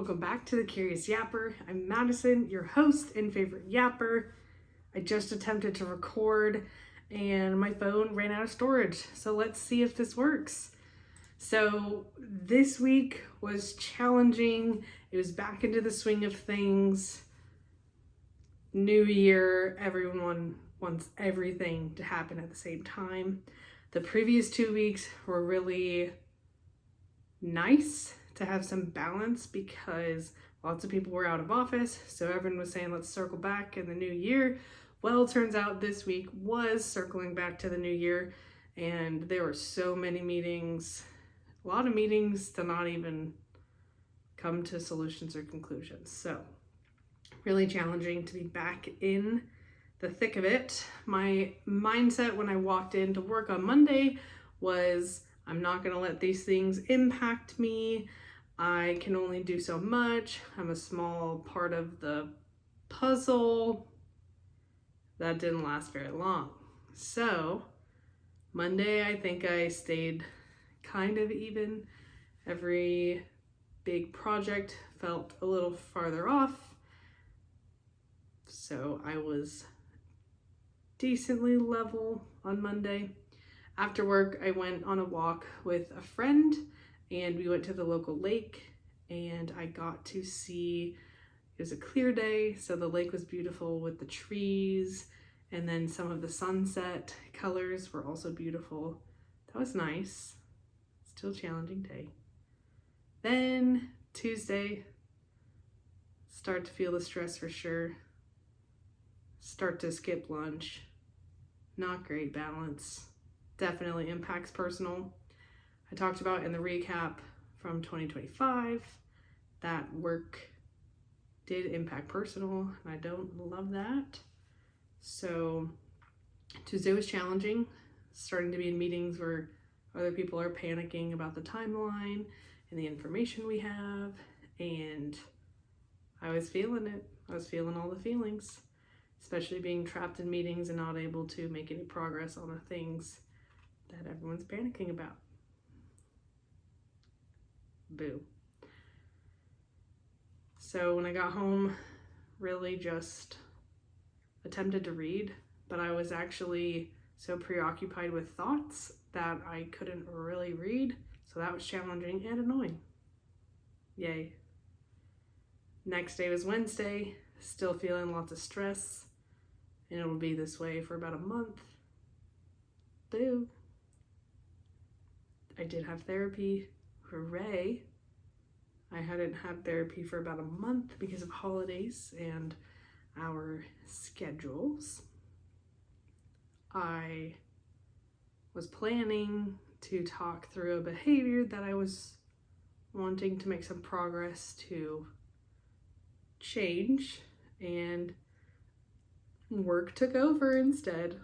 Welcome back to the Curious Yapper. I'm Madison, your host and favorite yapper. I just attempted to record and my phone ran out of storage, so let's see if this works. So this week was challenging. It was back into the swing of things. New year, everyone wants everything to happen at the same time. The previous 2 weeks were really nice to have some balance because lots of people were out of office, so everyone was saying let's circle back in the new year. Well, it turns out this week was circling back to the new year, and there were so many meetings, a lot of meetings to not even come to solutions or conclusions. So really challenging to be back in the thick of it. My mindset when I walked into work on Monday was I'm not going to let these things impact me. I can only do so much. I'm a small part of the puzzle. That didn't last very long. So Monday, I think I stayed kind of even. Every big project felt a little farther off. So I was decently level on Monday. After work, I went on a walk with a friend and we went to the local lake and I got to see, it was a clear day, so the lake was beautiful with the trees, and then some of the sunset colors were also beautiful. That was nice. Still a challenging day. Then Tuesday, start to feel the stress for sure. Start to skip lunch. Not great balance. Definitely impacts personal. I talked about in the recap from 2025 that work did impact personal, and I don't love that. So Tuesday was challenging, starting to be in meetings where other people are panicking about the timeline and the information we have, and I was feeling it. I was feeling all the feelings, especially being trapped in meetings and not able to make any progress on the things that everyone's panicking about. Boo. So when I got home, really just attempted to read, but I was actually so preoccupied with thoughts that I couldn't really read, so that was challenging and annoying. Yay. Next day was Wednesday, still feeling lots of stress, and it'll be this way for about a month. Boo. I did have therapy. Hooray. I hadn't had therapy for about a month because of holidays and our schedules. I was planning to talk through a behavior that I was wanting to make some progress to change, and work took over instead.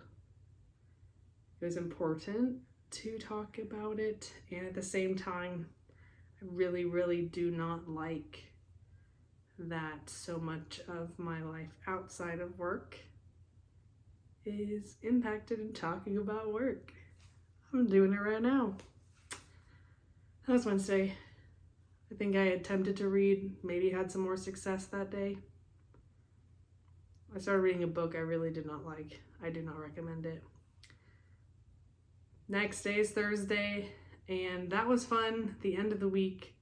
It was important to talk about it, and at the same time, I really do not like that so much of my life outside of work is impacted in talking about work. I'm doing it right now. That was Wednesday. I think I attempted to read, maybe had some more success that day. I started reading a book I really did not like. I do not recommend it. Next day is Thursday, and that was fun. The end of the week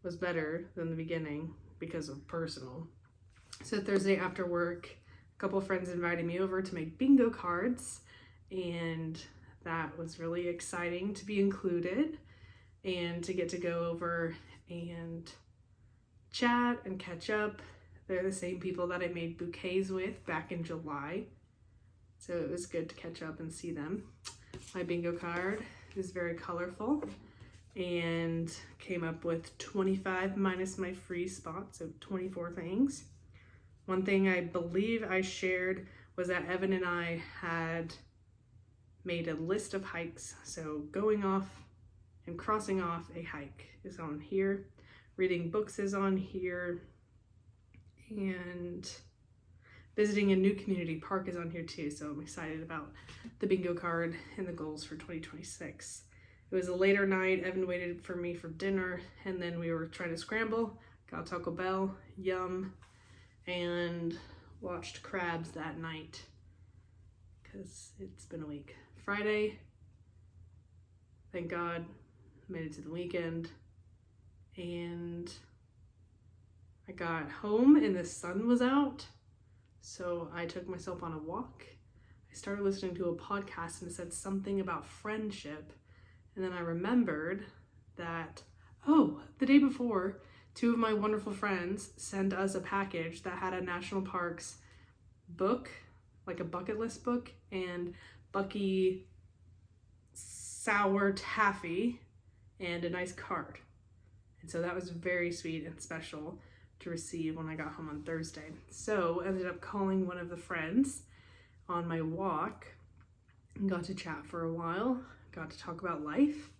was better than the beginning because of personal. So Thursday after work, a couple of friends invited me over to make bingo cards, and that was really exciting to be included and to get to go over and chat and catch up. They're the same people that I made bouquets with back in July, so it was good to catch up and see them. My bingo card is very colorful and came up with 25 minus my free spot, so 24 things. One thing I believe I shared was that Evan and I had made a list of hikes, so going off and crossing off a hike is on here, reading books is on here, and visiting a new community park is on here too, so I'm excited about the bingo card and the goals for 2026. It was a later night. Evan waited for me for dinner, and then we were trying to scramble, got Taco Bell, yum, and watched Crabs that night because it's been a week. Friday, thank God, made it to the weekend, and I got home and the sun was out, so I took myself on a walk. I started listening to a podcast and it said something about friendship, and then I remembered that, the day before, 2 of my wonderful friends sent us a package that had a national parks book, like a bucket list book, and Bucky sour taffy and a nice card. And so that was very sweet and special to receive when I got home on Thursday. So I ended up calling one of the friends on my walk and got to chat for a while, got to talk about life.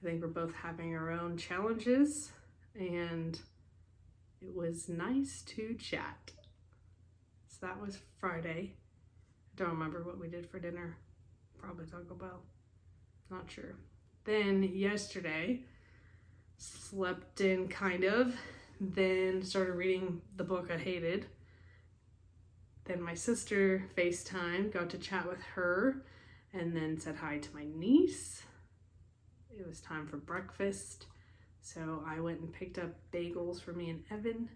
I think we're both having our own challenges, and it was nice to chat. So that was Friday. I don't remember what we did for dinner. Probably Taco Bell. Not sure. Then yesterday, slept in kind of, then started reading the book I hated. Then my sister FaceTime, got to chat with her, and then said hi to my niece. It was time for breakfast, so I went and picked up bagels for me and Evan.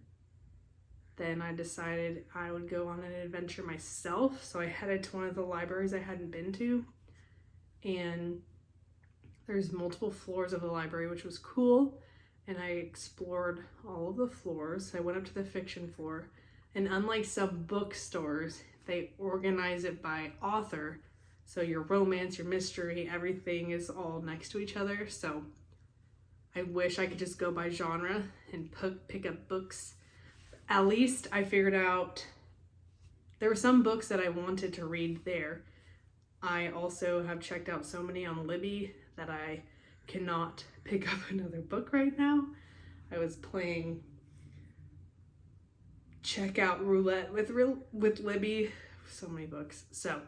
Then I decided I would go on an adventure myself, so I headed to one of the libraries I hadn't been to, and there's multiple floors of the library, which was cool, and I explored all of the floors. I went up to the fiction floor, and unlike some bookstores, they organize it by author. So your romance, your mystery, everything is all next to each other. So I wish I could just go by genre and pick up books. At least I figured out there were some books that I wanted to read there. I also have checked out so many on Libby that I cannot pick up another book right now. I was playing checkout roulette with Libby. So many books. So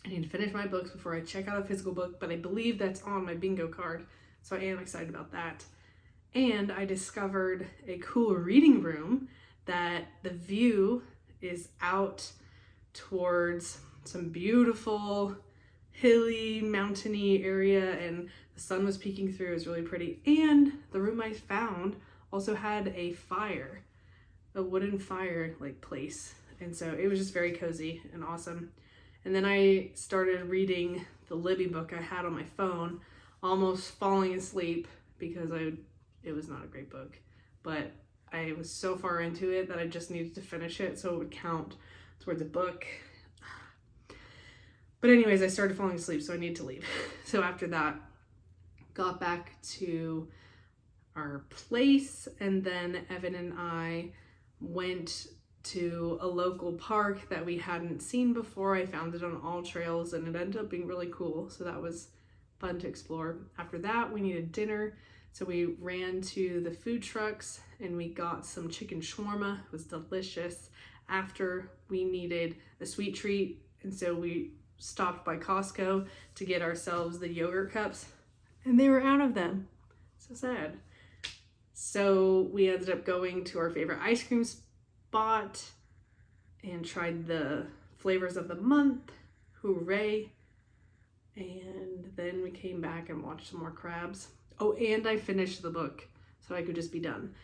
I need to finish my books before I check out a physical book, but I believe that's on my bingo card, so I am excited about that. And I discovered a cool reading room that the view is out towards some beautiful hilly, mountainy area, and the sun was peeking through. It was really pretty. And the room I found also had a fire, a wooden fire like place. And so it was just very cozy and awesome. And then I started reading the Libby book I had on my phone, almost falling asleep because it was not a great book, but I was so far into it that I just needed to finish it so it would count towards a book. But anyways, I started falling asleep, so I need to leave. So after that, got back to our place, and then Evan and I went to a local park that we hadn't seen before. I found it on AllTrails, and it ended up being really cool, so that was fun to explore. After that, we needed dinner, so we ran to the food trucks and we got some chicken shawarma. It was delicious. After, we needed a sweet treat, and so we stopped by Costco to get ourselves the yogurt cups, and they were out of them. So sad. So we ended up going to our favorite ice cream spot and tried the flavors of the month, hooray. And then we came back and watched some more Crabs. Oh, and I finished the book so I could just be done.